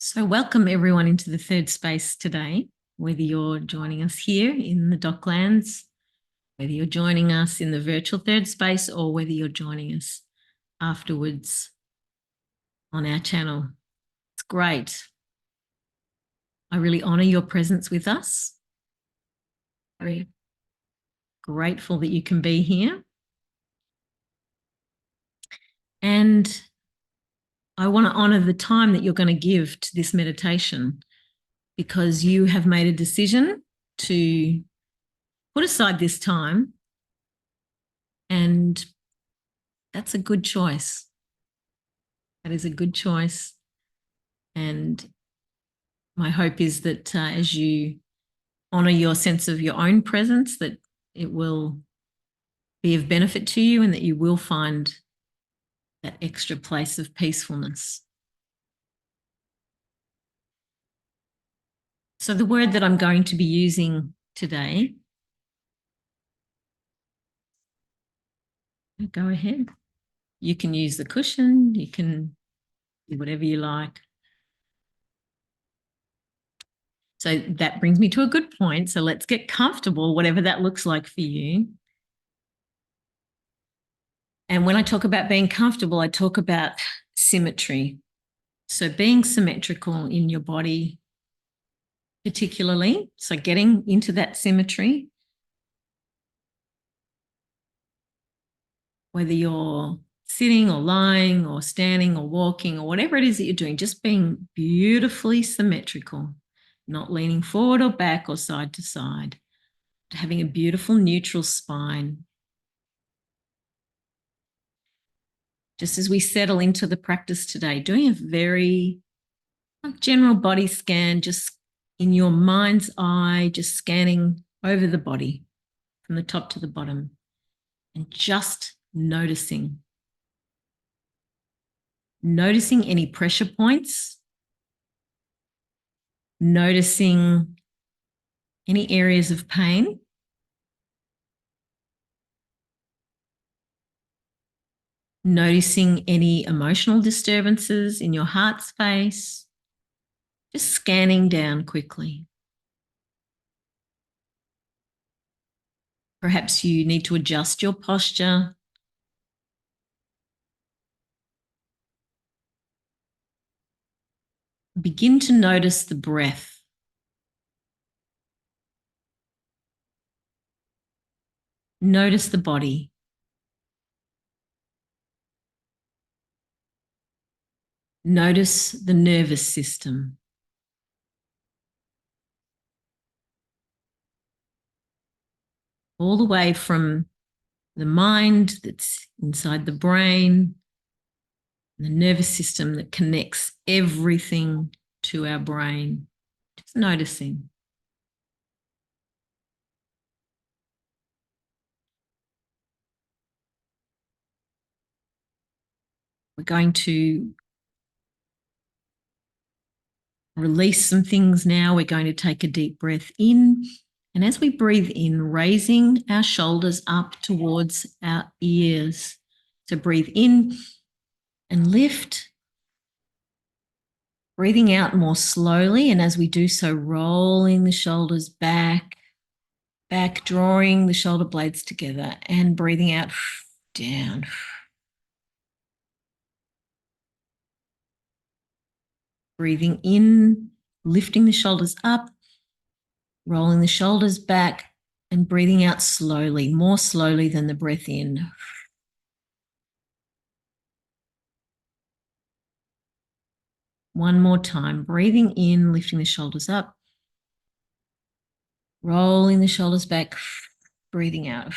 So welcome everyone into the third space today, whether you're joining us here in the Docklands, whether you're joining us in the virtual third space, or whether you're joining us afterwards on our channel. It's great. I really honour your presence with us. Very grateful that you can be here. And I want to honour the time that you're going to give to this meditation, because you have made a decision to put aside this time, and that's a good choice. That is a good choice. And my hope is that as you honour your sense of your own presence, that it will be of benefit to you and that you will find that extra place of peacefulness. So the word that I'm going to be using today, go ahead. You can use the cushion, you can do whatever you like. So that brings me to a good point. So let's get comfortable, whatever that looks like for you. And when I talk about being comfortable, I talk about symmetry. So being symmetrical in your body, particularly, so getting into that symmetry, whether you're sitting or lying or standing or walking or whatever it is that you're doing, just being beautifully symmetrical, not leaning forward or back or side to side, having a beautiful neutral spine. Just as we settle into the practice today, doing a very general body scan, just in your mind's eye, just scanning over the body from the top to the bottom and just noticing any pressure points, noticing any areas of pain, noticing any emotional disturbances in your heart space, just scanning down quickly. Perhaps you need to adjust your posture. Begin to notice the breath. Notice the body. Notice the nervous system. All the way from the mind that's inside the brain, the nervous system that connects everything to our brain. Just noticing. We're going to release some things now. We're going to take a deep breath in. And as we breathe in, raising our shoulders up towards our ears. So breathe in and lift. Breathing out more slowly. And as we do so, rolling the shoulders back, drawing the shoulder blades together and breathing out down. Breathing in, lifting the shoulders up, rolling the shoulders back, and breathing out slowly, more slowly than the breath in. One more time, breathing in, lifting the shoulders up, rolling the shoulders back, breathing out.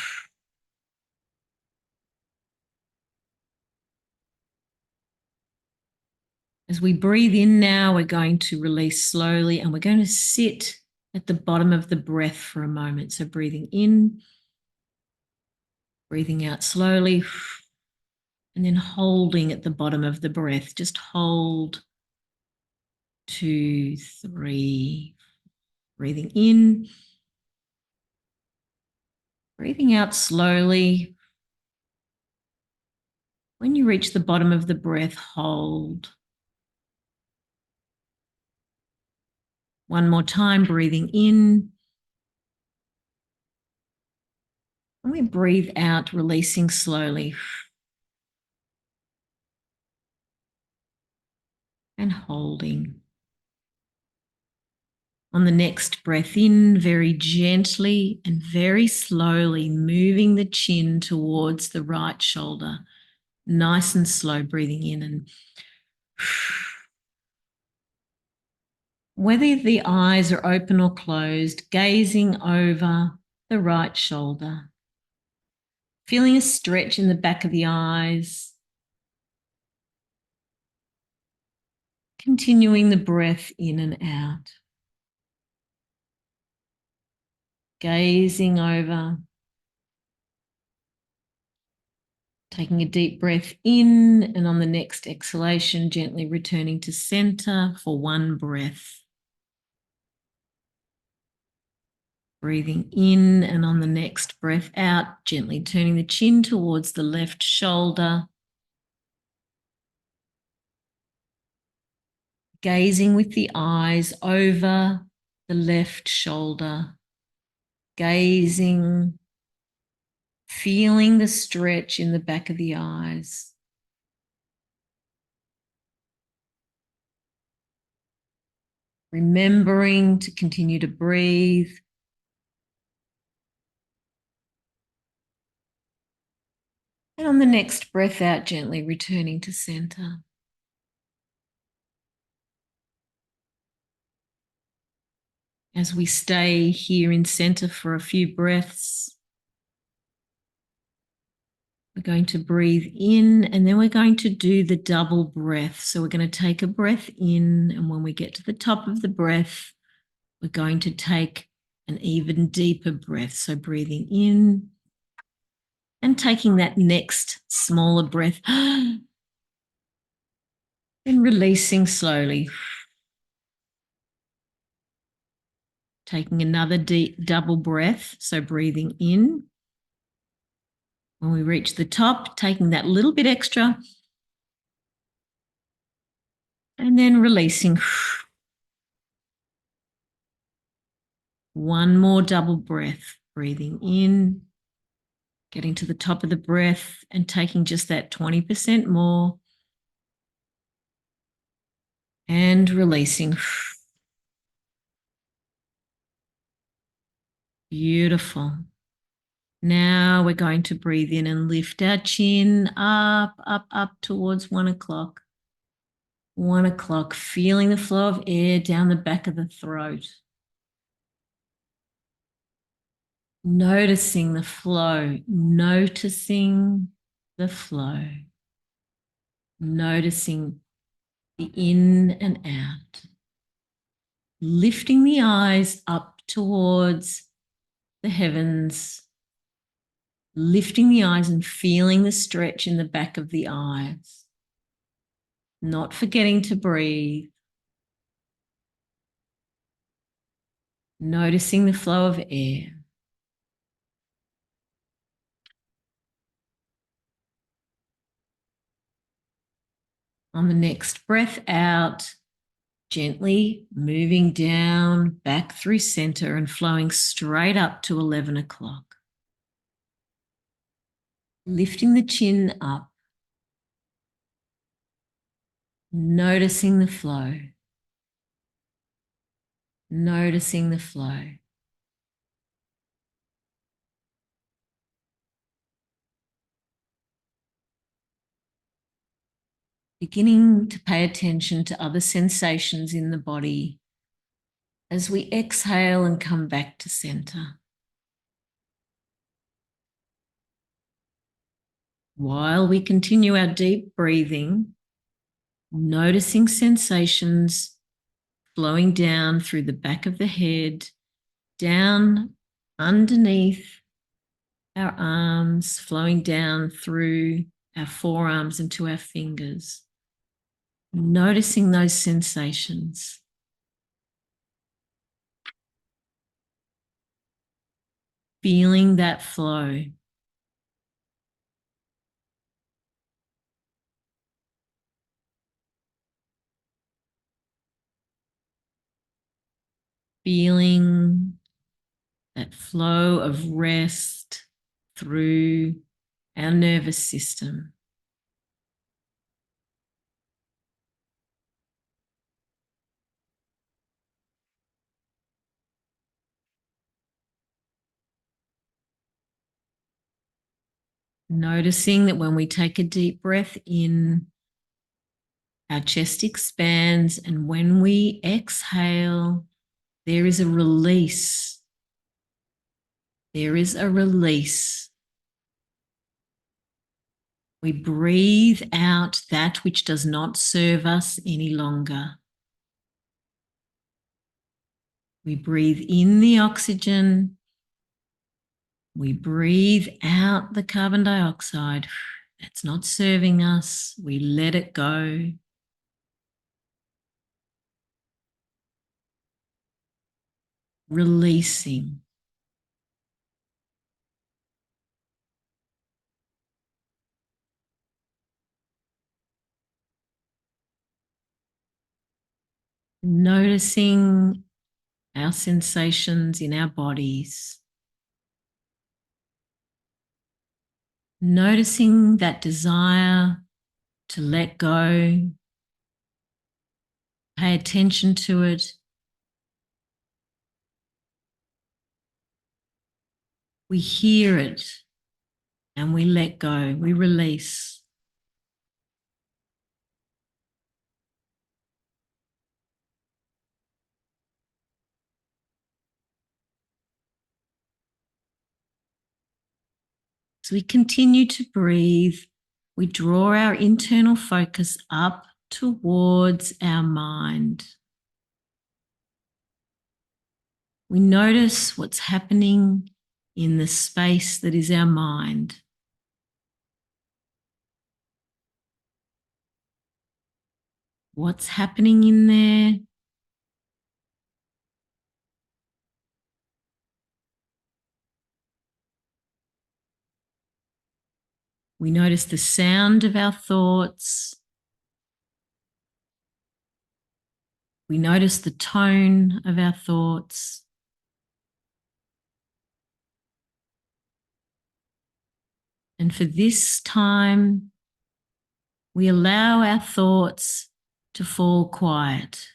As we breathe in now, we're going to release slowly and we're going to sit at the bottom of the breath for a moment. So breathing in, breathing out slowly, and then holding at the bottom of the breath. Just hold. 2, 3. Breathing in, breathing out slowly. When you reach the bottom of the breath, hold. One more time, breathing in. And we breathe out, releasing slowly. And holding. On the next breath in, very gently and very slowly, moving the chin towards the right shoulder. Nice and slow, breathing in. And whether the eyes are open or closed, gazing over the right shoulder. Feeling a stretch in the back of the eyes. Continuing the breath in and out. Gazing over. Taking a deep breath in, and on the next exhalation, gently returning to center for one breath. Breathing in, and on the next breath out, gently turning the chin towards the left shoulder. Gazing with the eyes over the left shoulder. Gazing, feeling the stretch in the back of the eyes. Remembering to continue to breathe. And on the next breath out, gently returning to center. As we stay here in center for a few breaths, we're going to breathe in, and then we're going to do the double breath. So we're going to take a breath in, and when we get to the top of the breath, we're going to take an even deeper breath. So breathing in and taking that next smaller breath and releasing slowly. Taking another deep double breath. So breathing in. When we reach the top, taking that little bit extra and then releasing. One more double breath, breathing in, getting to the top of the breath and taking just that 20% more and releasing. Beautiful. Now we're going to breathe in and lift our chin up, up, up towards 1 o'clock. 1 o'clock, feeling the flow of air down the back of the throat. Noticing the flow, noticing the flow. Noticing the in and out. Lifting the eyes up towards the heavens. Lifting the eyes and feeling the stretch in the back of the eyes. Not forgetting to breathe. Noticing the flow of air. On the next breath out, gently moving down, back through center and flowing straight up to 11 o'clock. Lifting the chin up. Noticing the flow. Noticing the flow. Beginning to pay attention to other sensations in the body as we exhale and come back to center. While we continue our deep breathing, noticing sensations flowing down through the back of the head, down underneath our arms, flowing down through our forearms and to our fingers. Noticing those sensations. Feeling that flow. feeling that flow of rest through our nervous system. Noticing that when we take a deep breath in, our chest expands, and when we exhale, there is a release. There is a release. We breathe out that which does not serve us any longer. We breathe in the oxygen. We breathe out the carbon dioxide that's not serving us. We let it go. Releasing. Noticing our sensations in our bodies. Noticing that desire to let go. Pay attention to it. We hear it and we let go. We release. As we continue to breathe, we draw our internal focus up towards our mind. We notice what's happening in the space that is our mind. What's happening in there? We notice the sound of our thoughts. We notice the tone of our thoughts. And for this time, we allow our thoughts to fall quiet.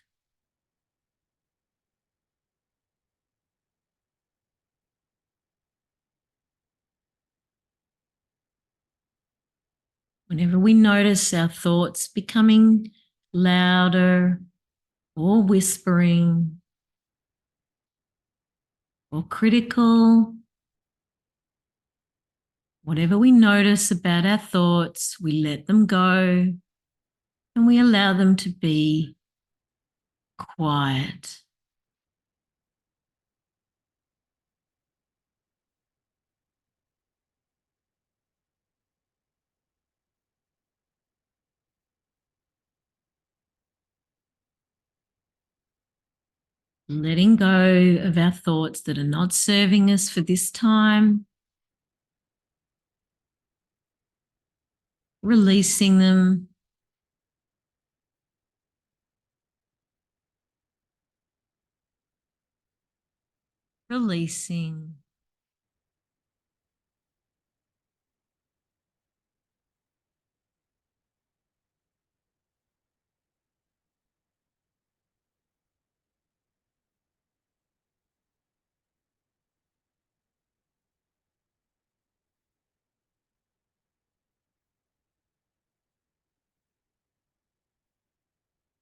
Whenever we notice our thoughts becoming louder or whispering or critical, whatever we notice about our thoughts, we let them go and we allow them to be quiet. Letting go of our thoughts that are not serving us for this time. Releasing them. Releasing.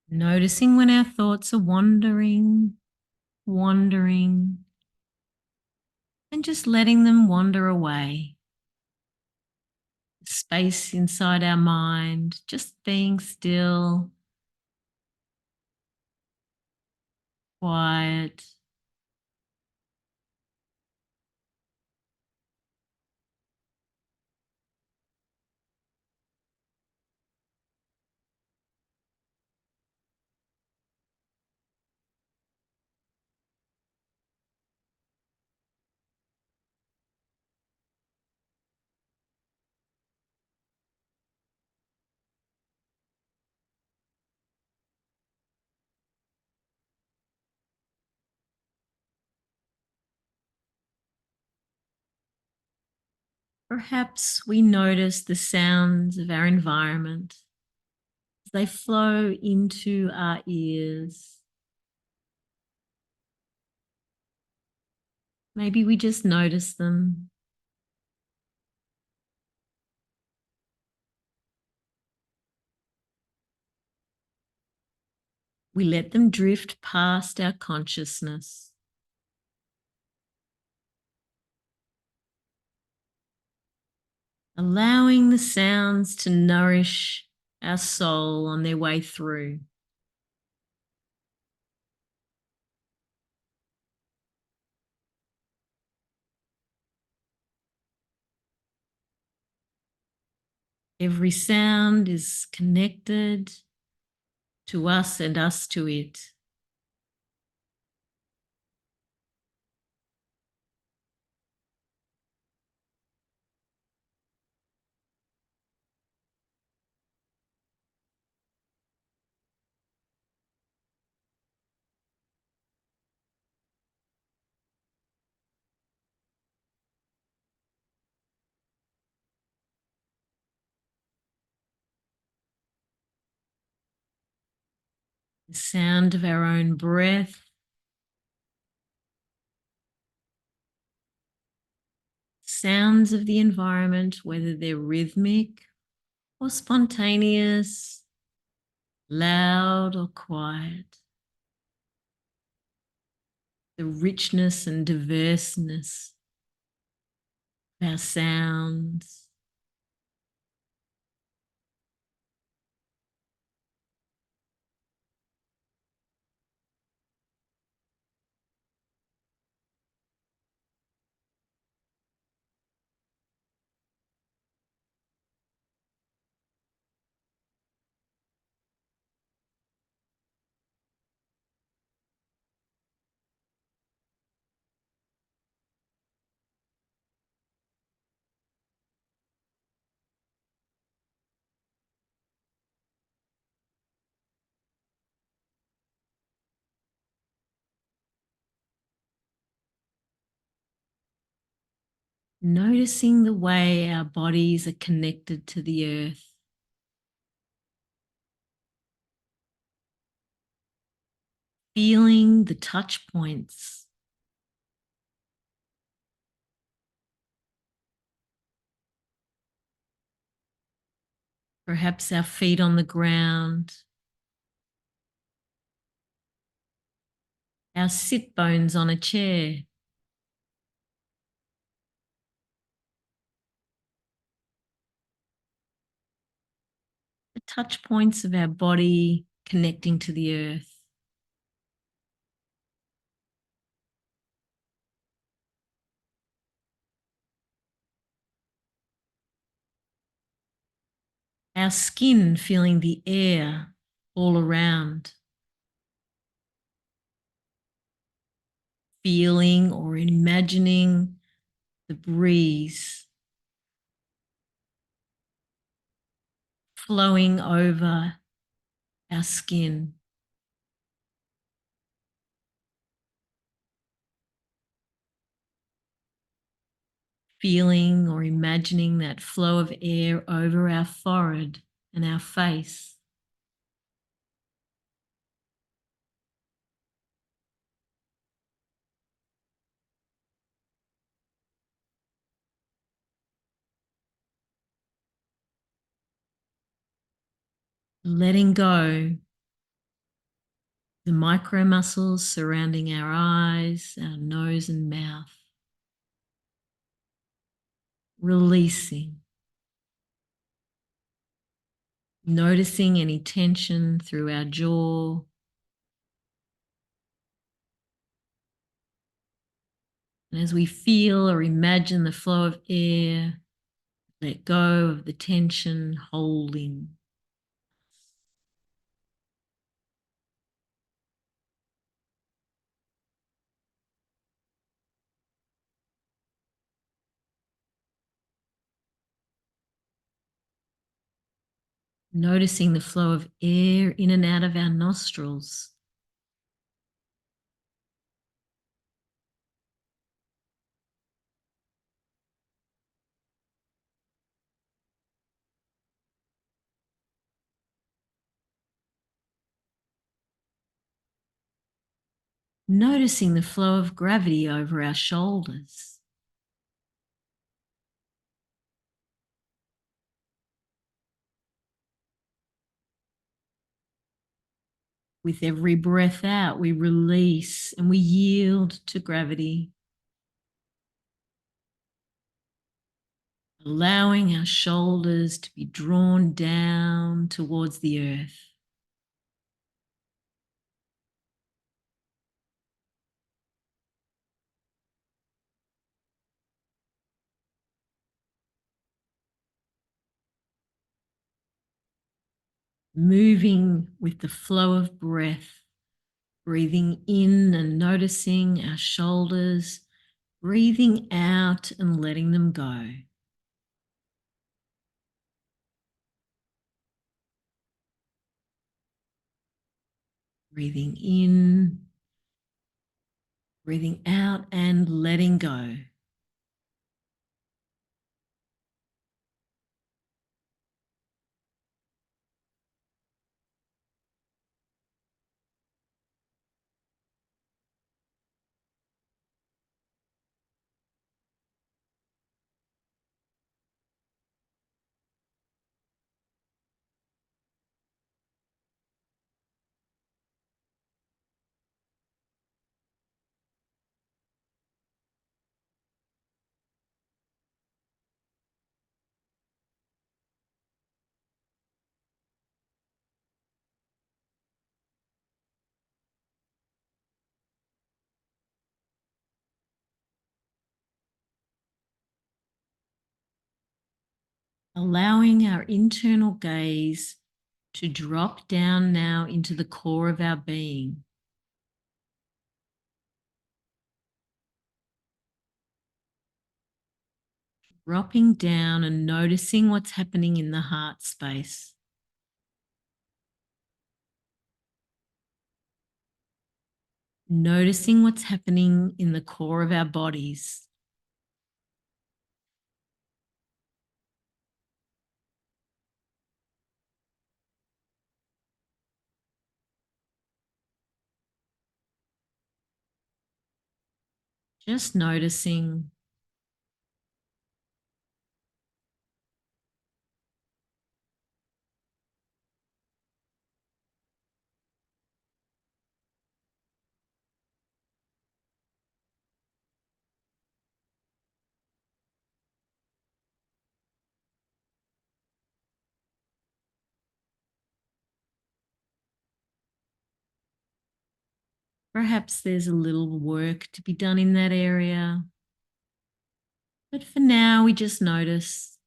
Noticing when our thoughts are wandering, and just letting them wander away. Space inside our mind, just being still, quiet. Perhaps we notice the sounds of our environment as they flow into our ears. Maybe we just notice them. We let them drift past our consciousness. Allowing the sounds to nourish our soul on their way through. Every sound is connected to us and us to it. The sound of our own breath, sounds of the environment, whether they're rhythmic or spontaneous, loud or quiet. The richness and diverseness of our sounds. Noticing the way our bodies are connected to the earth. Feeling the touch points. Perhaps our feet on the ground, our sit bones on a chair. The touch points of our body connecting to the earth. Our skin feeling the air all around. Feeling or imagining the breeze flowing over our skin. Feeling or imagining that flow of air over our forehead and our face. Letting go the micro muscles surrounding our eyes, our nose and mouth. Releasing. Noticing any tension through our jaw. And as we feel or imagine the flow of air, let go of the tension holding. Noticing the flow of air in and out of our nostrils. Noticing the flow of gravity over our shoulders. With every breath out, we release and we yield to gravity, allowing our shoulders to be drawn down towards the earth. Moving with the flow of breath, breathing in and noticing our shoulders, breathing out and letting them go. Breathing in, breathing out and letting go. Allowing our internal gaze to drop down now into the core of our being. Dropping down and noticing what's happening in the heart space. Noticing what's happening in the core of our bodies. Just noticing. Perhaps there's a little work to be done in that area. But for now, we just notice.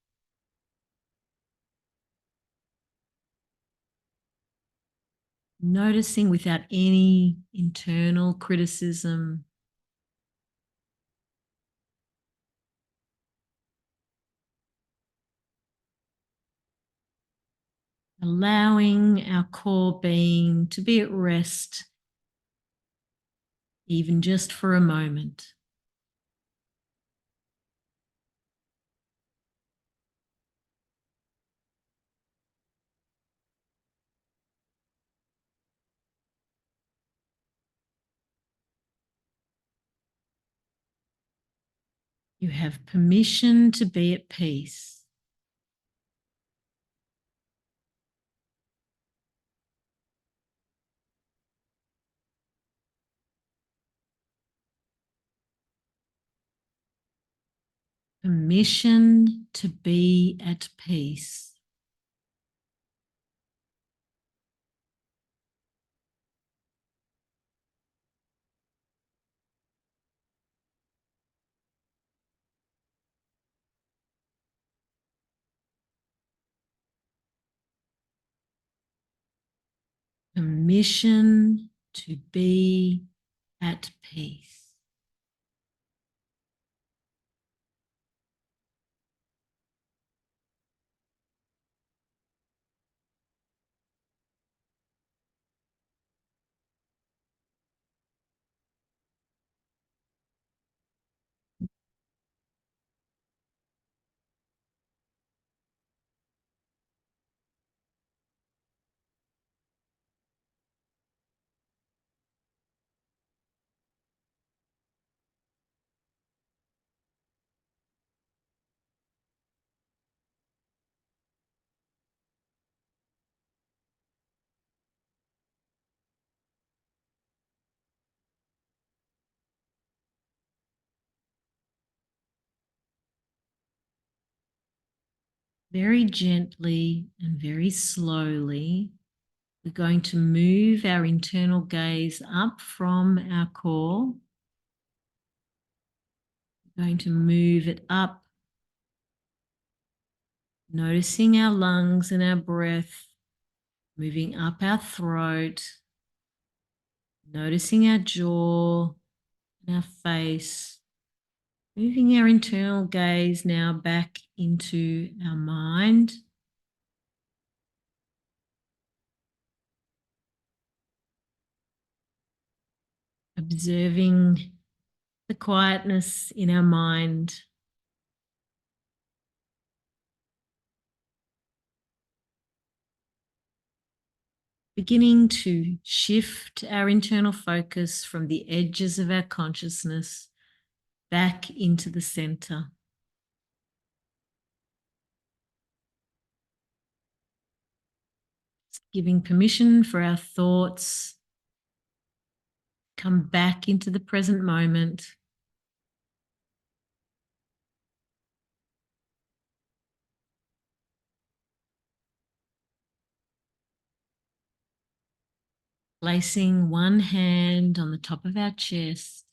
Noticing without any internal criticism. Allowing our core being to be at rest, even just for a moment. You have permission to be at peace. Permission to be at peace. Permission to be at peace. Very gently and very slowly, we're going to move our internal gaze up from our core. We're going to move it up, noticing our lungs and our breath, moving up our throat, noticing our jaw and our face, moving our internal gaze now back into our mind. Observing the quietness in our mind. Beginning to shift our internal focus from the edges of our consciousness back into the center. Giving permission for our thoughts to come back into the present moment. Placing one hand on the top of our chest,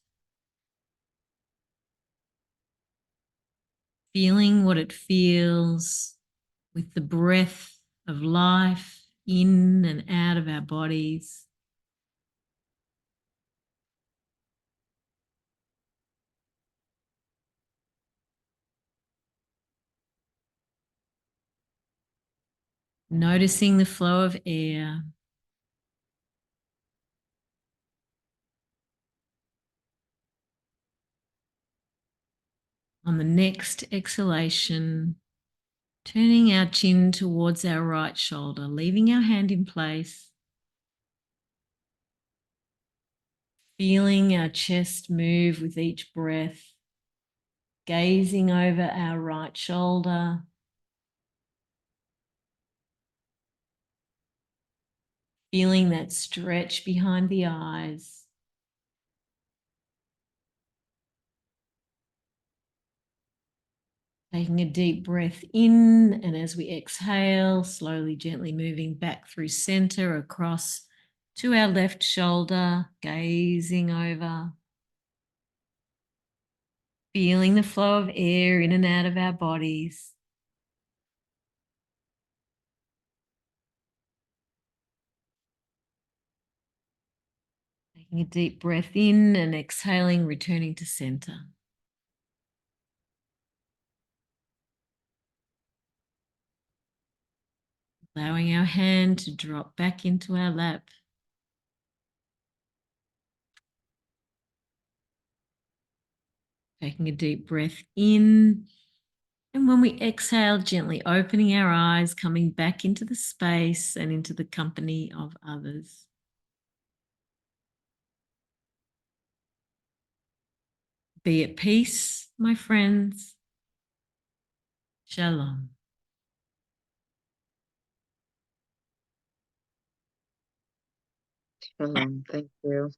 feeling what it feels with the breath of life in and out of our bodies. Noticing the flow of air. On the next exhalation, turning our chin towards our right shoulder, leaving our hand in place. Feeling our chest move with each breath, gazing over our right shoulder. Feeling that stretch behind the eyes. Taking a deep breath in, and as we exhale, slowly, gently moving back through center across to our left shoulder, gazing over. Feeling the flow of air in and out of our bodies. Taking a deep breath in and exhaling, returning to center. Allowing our hand to drop back into our lap. Taking a deep breath in. And when we exhale, gently opening our eyes, coming back into the space and into the company of others. Be at peace, my friends. Shalom. Shalom. Thank you.